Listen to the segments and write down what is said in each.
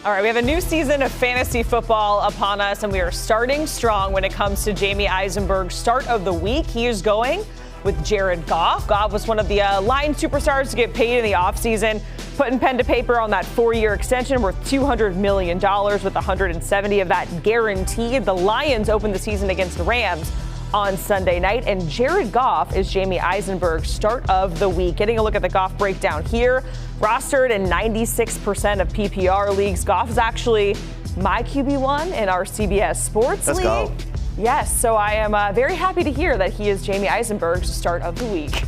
All right, we have a new season of fantasy football upon us, and we are starting strong when it comes to Jamey Eisenberg's start of the week. He is going with Jared Goff. Goff was one of the Lions superstars to get paid in the offseason, putting pen to paper on that 4-year extension worth $200 million with 170 of that guaranteed. The Lions opened the season against the Rams on Sunday night, and Jared Goff is Jamey Eisenberg's start of the week. Getting a look at the Goff breakdown here. Rostered in 96% of PPR leagues, Goff is actually my QB1 in our CBS Sports League. Let's go. Yes, so I am very happy to hear that he is Jamey Eisenberg's start of the week.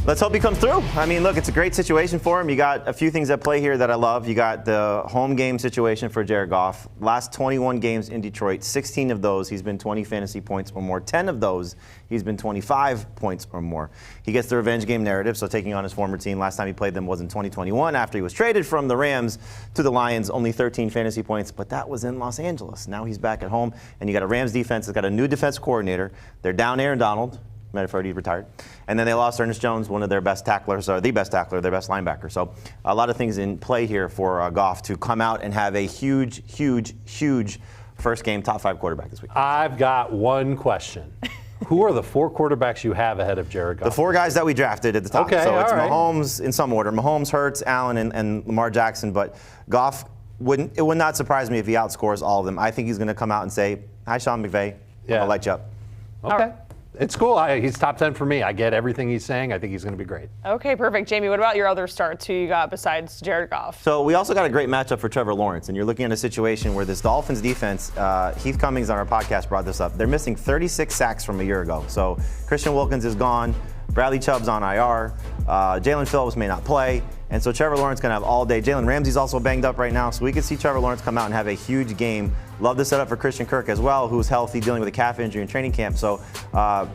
Let's hope he comes through. I mean, look, it's a great situation for him. You got a few things at play here that I love. You got the home game situation for Jared Goff. Last 21 games in Detroit, 16 of those, he's been 20 fantasy points or more. 10 of those, he's been 25 points or more. He gets the revenge game narrative, so taking on his former team. Last time he played them was in 2021 after he was traded from the Rams to the Lions, only 13 fantasy points, but that was in Los Angeles. Now he's back at home, and you got a Rams defense that's got a new defense coordinator. They're down Aaron Donald. Matter of fact, he retired. And then they lost Ernest Jones, one of their best tacklers, or the best tackler, their best linebacker. So a lot of things in play here for Goff to come out and have a huge, huge, huge first game top 5 quarterback this week. I've got one question. Who are the 4 quarterbacks you have ahead of Jared Goff? The 4 guys that we drafted at the top. Okay, so it's right. Mahomes in some order. Mahomes, Hurts, Allen, and Lamar Jackson. But Goff, it would not surprise me if he outscores all of them. I think he's going to come out and say, hi, Sean McVay. Yeah. I'll light you up. Okay. It's cool. He's top 10 for me. I get everything he's saying. I think he's going to be great. Okay, perfect. Jamey, what about your other starts? Who you got besides Jared Goff? So we also got a great matchup for Trevor Lawrence, and you're looking at a situation where this Dolphins defense, Heath Cummings on our podcast brought this up. They're missing 36 sacks from a year ago. So Christian Wilkins is gone. Bradley Chubb's on IR. Jalen Phillips may not play. And so Trevor Lawrence going to have all day. Jalen Ramsey's also banged up right now, so we could see Trevor Lawrence come out and have a huge game. Love the setup for Christian Kirk as well, who's healthy, dealing with a calf injury in training camp. So I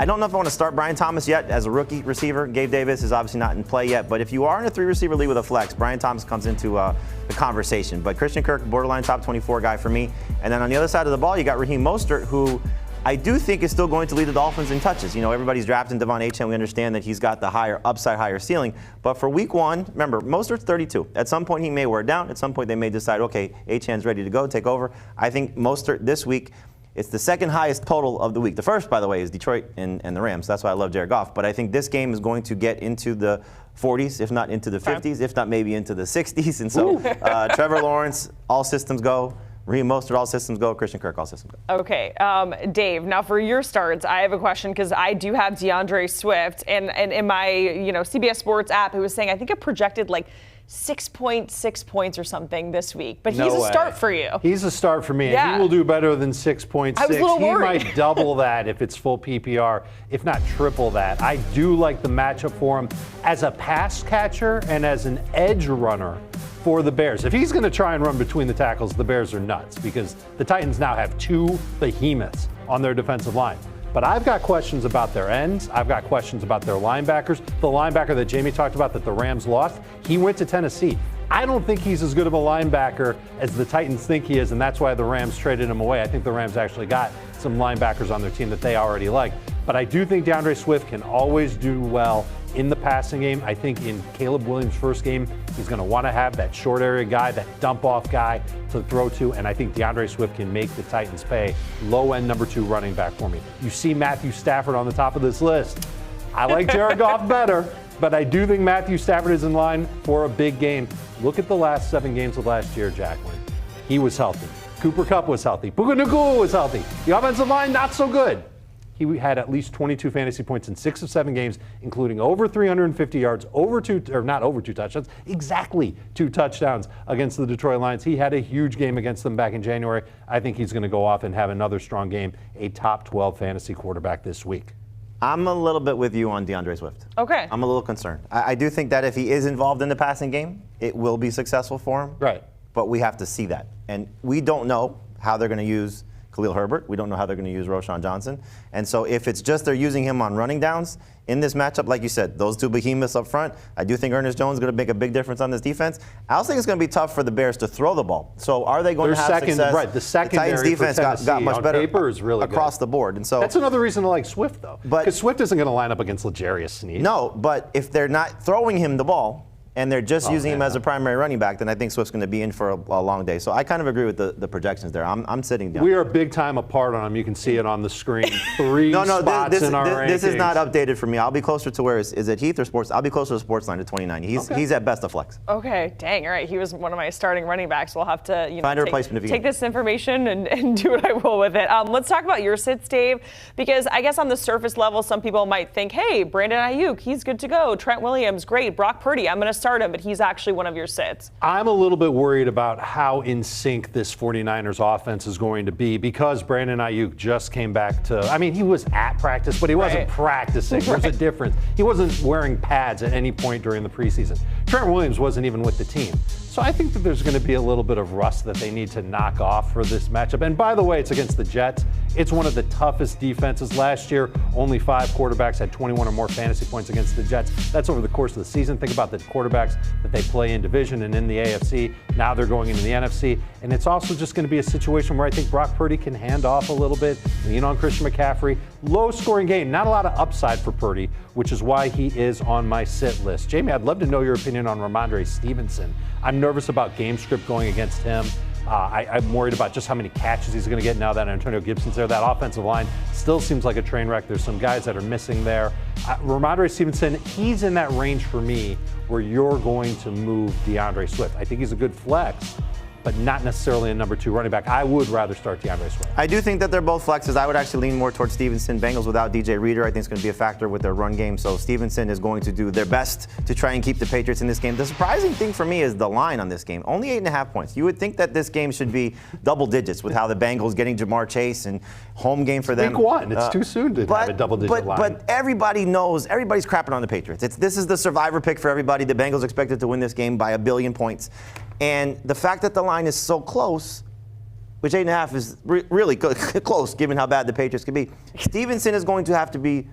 don't know if I want to start Brian Thomas yet as a rookie receiver. Gabe Davis is obviously not in play yet, but if you are in a 3-receiver league with a flex, Brian Thomas comes into the conversation. But Christian Kirk, borderline top 24 guy for me. And then on the other side of the ball, you got Raheem Mostert, who I do think is still going to lead the Dolphins in touches. You know, everybody's drafting Devon Achane. We understand that he's got the higher upside, higher ceiling. But for week 1, remember, Mostert's 32. At some point, he may wear down. At some point, they may decide, okay, Achane's ready to go, take over. I think Mostert this week, it's the second highest total of the week. The first, by the way, is Detroit and the Rams. That's why I love Jared Goff. But I think this game is going to get into the 40s, if not into the 50s, if not maybe into the 60s. And so Trevor Lawrence, all systems go. Raheem Mostert, all systems go. Christian Kirk, all systems go. Okay, Dave, now for your starts, I have a question because I do have DeAndre Swift. And in my CBS Sports app, it was saying I think it projected like 6.6 points or something this week, but he's a start for you. He's a start for me, and he will do better than 6.6. I was a little worried. He might double that if it's full PPR, if not triple that. I do like the matchup for him as a pass catcher and as an edge runner for the Bears. If he's going to try and run between the tackles, the Bears are nuts because the Titans now have 2 behemoths on their defensive line. But I've got questions about their ends. I've got questions about their linebackers. The linebacker that Jamey talked about that the Rams lost, he went to Tennessee. I don't think he's as good of a linebacker as the Titans think he is, and that's why the Rams traded him away. I think the Rams actually got some linebackers on their team that they already like. But I do think DeAndre Swift can always do well in the passing game. I think in Caleb Williams' first game, he's going to want to have that short area guy, that dump-off guy to throw to, and I think DeAndre Swift can make the Titans pay low-end number 2 running back for me. You see Matthew Stafford on the top of this list. I like Jared Goff better, but I do think Matthew Stafford is in line for a big game. Look at the last 7 games of last year, Jacqueline. He was healthy. Cooper Kupp was healthy. Puka Nacua was healthy. The offensive line, not so good. He had at least 22 fantasy points in 6 of 7 games, including over 350 yards, not over 2 touchdowns, exactly 2 touchdowns against the Detroit Lions. He had a huge game against them back in January. I think he's going to go off and have another strong game, a top 12 fantasy quarterback this week. I'm a little bit with you on DeAndre Swift. Okay. I'm a little concerned. I do think that if he is involved in the passing game, it will be successful for him. Right. But we have to see that. And we don't know how they're going to use Khalil Herbert. We don't know how they're going to use Roschon Johnson. And so if it's just they're using him on running downs in this matchup, like you said, those 2 behemoths up front, I do think Ernest Jones is going to make a big difference on this defense. I also think it's going to be tough for the Bears to throw the ball. So are they going to have success? Right, the secondary Titans defense got much better paper is really across good. the board. And so that's another reason to like Swift, though. Because Swift isn't going to line up against L'Jarius Sneed. No, but if they're not throwing him the ball, and they're just using him as a primary running back, then I think Swift's going to be in for a long day. So I kind of agree with the projections there. I'm sitting down. We are big time apart on him. You can see it on the screen. Three spots in our rankings. This is not updated for me. I'll be closer to where is it Heath or Sports? I'll be closer to Sports Line to 29. He's at best a flex. Okay, dang, all right. He was one of my starting running backs. We'll have to find a replacement if you take this information and do what I will with it. Let's talk about your sits, Dave, because I guess on the surface level, some people might think, hey, Brandon Aiyuk, he's good to go. Trent Williams, great. Brock Purdy, I'm going to start him, but he's actually one of your sits. I'm a little bit worried about how in sync this 49ers offense is going to be because Brandon Aiyuk just came back he was at practice, but he wasn't practicing. There's a difference. He wasn't wearing pads at any point during the preseason. Trent Williams wasn't even with the team. So I think that there's going to be a little bit of rust that they need to knock off for this matchup. And by the way, it's against the Jets. It's one of the toughest defenses. Last year, only 5 quarterbacks had 21 or more fantasy points against the Jets. That's over the course of the season. Think about the quarterbacks that they play in division and in the AFC. Now they're going into the NFC. And it's also just going to be a situation where I think Brock Purdy can hand off a little bit, lean on Christian McCaffrey. Low-scoring game, not a lot of upside for Purdy, which is why he is on my sit list. Jamey, I'd love to know your opinion on Ramondre Stevenson. I'm nervous about game script going against him. I'm worried about just how many catches he's going to get now that Antonio Gibson's there. That offensive line still seems like a train wreck. There's some guys that are missing there. Ramondre Stevenson, he's in that range for me where you're going to move DeAndre Swift. I think he's a good flex, but not necessarily a number 2 running back. I would rather start DeAndre Swift. I do think that they're both flexes. I would actually lean more towards Stevenson. Bengals without DJ Reader, I think it's going to be a factor with their run game. So Stevenson is going to do their best to try and keep the Patriots in this game. The surprising thing for me is the line on this game. Only 8.5 points. You would think that this game should be double digits with how the Bengals getting Jamar Chase and home game for them. Week 1. It's too soon to have a double-digit line. But everybody knows, everybody's crapping on the Patriots. This is the survivor pick for everybody. The Bengals expected to win this game by 1 billion points. And the fact that the line is so close, which 8.5 is really close given how bad the Patriots could be, Stevenson is going to have to be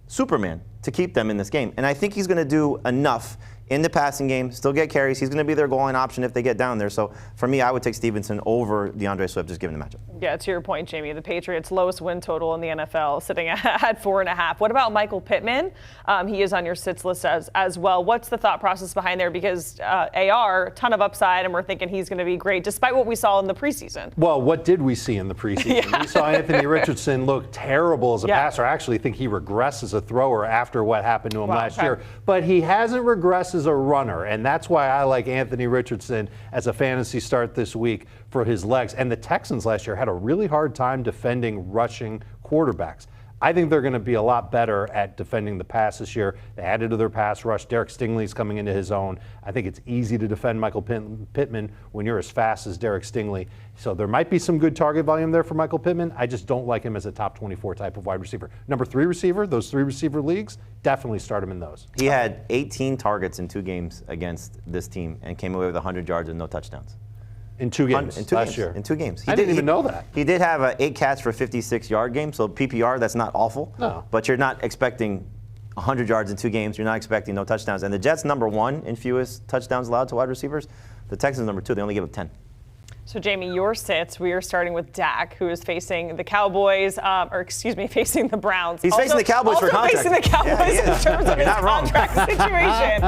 Superman to keep them in this game. And I think he's going to do enough in the passing game, still get carries. He's going to be their goal line option if they get down there. So for me, I would take Stevenson over DeAndre Swift, just given the matchup. Yeah, to your point, Jamey, the Patriots' lowest win total in the NFL, sitting at 4.5. What about Michael Pittman? He is on your sits list as well. What's the thought process behind there? Because AR, ton of upside, and we're thinking he's going to be great, despite what we saw in the preseason. Well, what did we see in the preseason? Yeah. We saw Anthony Richardson look terrible as a passer. I actually think he regressed as a thrower after what happened to him last year. But he hasn't regressed as a runner, and that's why I like Anthony Richardson as a fantasy start this week for his legs. And the Texans last year had a really hard time defending rushing quarterbacks. I think they're going to be a lot better at defending the pass this year. They added to their pass rush. Derek Stingley's coming into his own. I think it's easy to defend Michael Pittman when you're as fast as Derek Stingley. So there might be some good target volume there for Michael Pittman. I just don't like him as a top 24 type of wide receiver. Number 3 receiver, those 3 receiver leagues, definitely start him in those. He had 18 targets in 2 games against this team and came away with 100 yards and no touchdowns. In 2 games last year. In 2 games. I didn't even know that. He did have a 8 catch for 56-yard game, so PPR, that's not awful. No. But you're not expecting 100 yards in 2 games. You're not expecting no touchdowns. And the Jets, number 1 in fewest touchdowns allowed to wide receivers. The Texans, number 2. They only give up 10. So, Jamey, your sits, we are starting with Dak, who is facing the Cowboys, facing the Browns. He's facing the Cowboys for contract. Facing the Cowboys in terms of his contract situation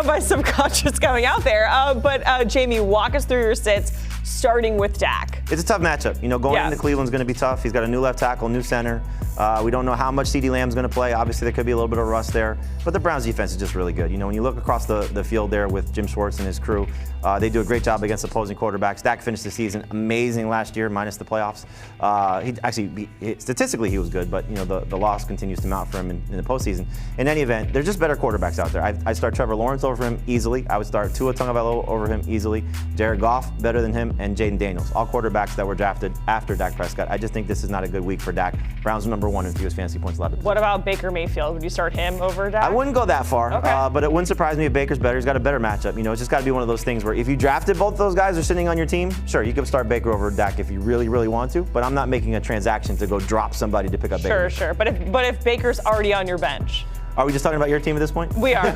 by subconscious coming out there. But, Jamey, walk us through your sits, starting with Dak. It's a tough matchup. Going into Cleveland's going to be tough. He's got a new left tackle, new center. We don't know how much CeeDee Lamb's going to play. Obviously, there could be a little bit of rust there. But the Browns' defense is just really good. When you look across the field there with Jim Schwartz and his crew, they do a great job against opposing quarterbacks. Dak finished the season amazing last year, minus the playoffs. Statistically, he was good, but the loss continues to mount for him in the postseason. In any event, there's just better quarterbacks out there. I'd start Trevor Lawrence over him easily. I would start Tua Tagovailoa over him easily. Jared Goff better than him, and Jaden Daniels, all quarterbacks that were drafted after Dak Prescott. I just think this is not a good week for Dak. Browns are number 1 in fewest fantasy points allowed. What about Baker Mayfield? Would you start him over Dak? I wouldn't go that far, but it wouldn't surprise me if Baker's better. He's got a better matchup. It's just got to be one of those things where if you drafted both those guys are sitting on your team, sure, you could start Baker over Dak if you really, really want to, but I'm not making a transaction to go drop somebody to pick up Baker. Sure. But if Baker's already on your bench. Are we just talking about your team at this point? We are.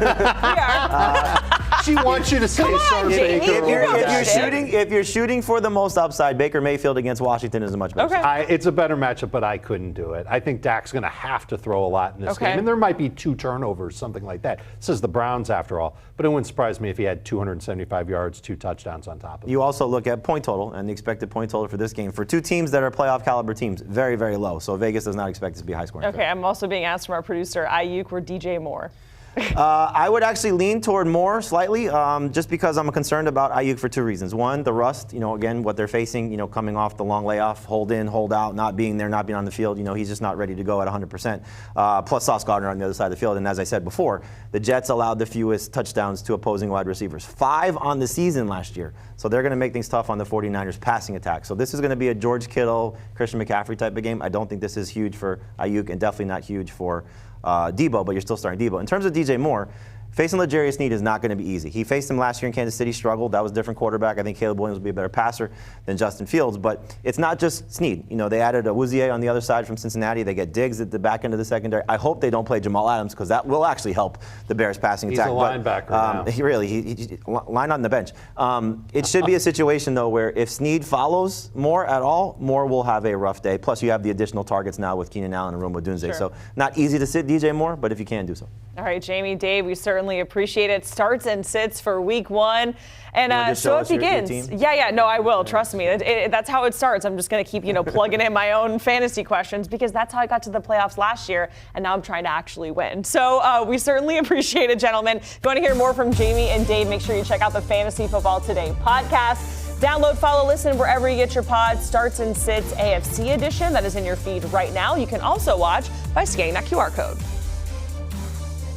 She wants you to say Start Jamey, Baker. If you're shooting for the most upside, Baker Mayfield against Washington is a much better. Okay. It's a better matchup, but I couldn't do it. I think Dak's going to have to throw a lot in this game, and there might be 2 turnovers, something like that. This is the Browns, after all, but it wouldn't surprise me if he had 275 yards, 2 touchdowns on top of it. You also look at point total, and the expected point total for this game for 2 teams that are playoff caliber teams, very, very low. So Vegas does not expect this to be high scoring. Okay, I'm also being asked from our producer, Aiyuk or DJ Moore. I would actually lean toward Moore slightly, just because I'm concerned about Aiyuk for 2 reasons. One, the rust, again, what they're facing, coming off the long layoff, hold in, hold out, not being there, not being on the field. He's just not ready to go at 100%. Plus Sauce Gardner on the other side of the field. And as I said before, the Jets allowed the fewest touchdowns to opposing wide receivers. 5 on the season last year. So they're going to make things tough on the 49ers passing attack. So this is going to be a George Kittle, Christian McCaffrey type of game. I don't think this is huge for Aiyuk and definitely not huge for Debo, but you're still starting Debo. In terms of DJ Moore, facing L'Jarius Sneed is not going to be easy. He faced him last year in Kansas City, struggled. That was a different quarterback. I think Caleb Williams will be a better passer than Justin Fields, but it's not just Sneed. They added a Wuzier on the other side from Cincinnati. They get Diggs at the back end of the secondary. I hope they don't play Jamal Adams because that will actually help the Bears passing attack. He's a linebacker now. He line on the bench. It should be a situation, though, where if Sneed follows Moore at all, Moore will have a rough day. Plus, you have the additional targets now with Keenan Allen and Rome Odunze. Sure. So not easy to sit DJ Moore, but if you can, do so. All right, Jamey, Dave, we certainly appreciate it. Starts and sits for week 1. And so it begins. No, I will. Trust me. That's how it starts. I'm just going to keep, plugging in my own fantasy questions because that's how I got to the playoffs last year. And now I'm trying to actually win. So we certainly appreciate it, gentlemen. If you want to hear more from Jamey and Dave, make sure you check out the Fantasy Football Today podcast. Download, follow, listen wherever you get your pods. Starts and Sits AFC edition that is in your feed right now. You can also watch by scanning that QR code.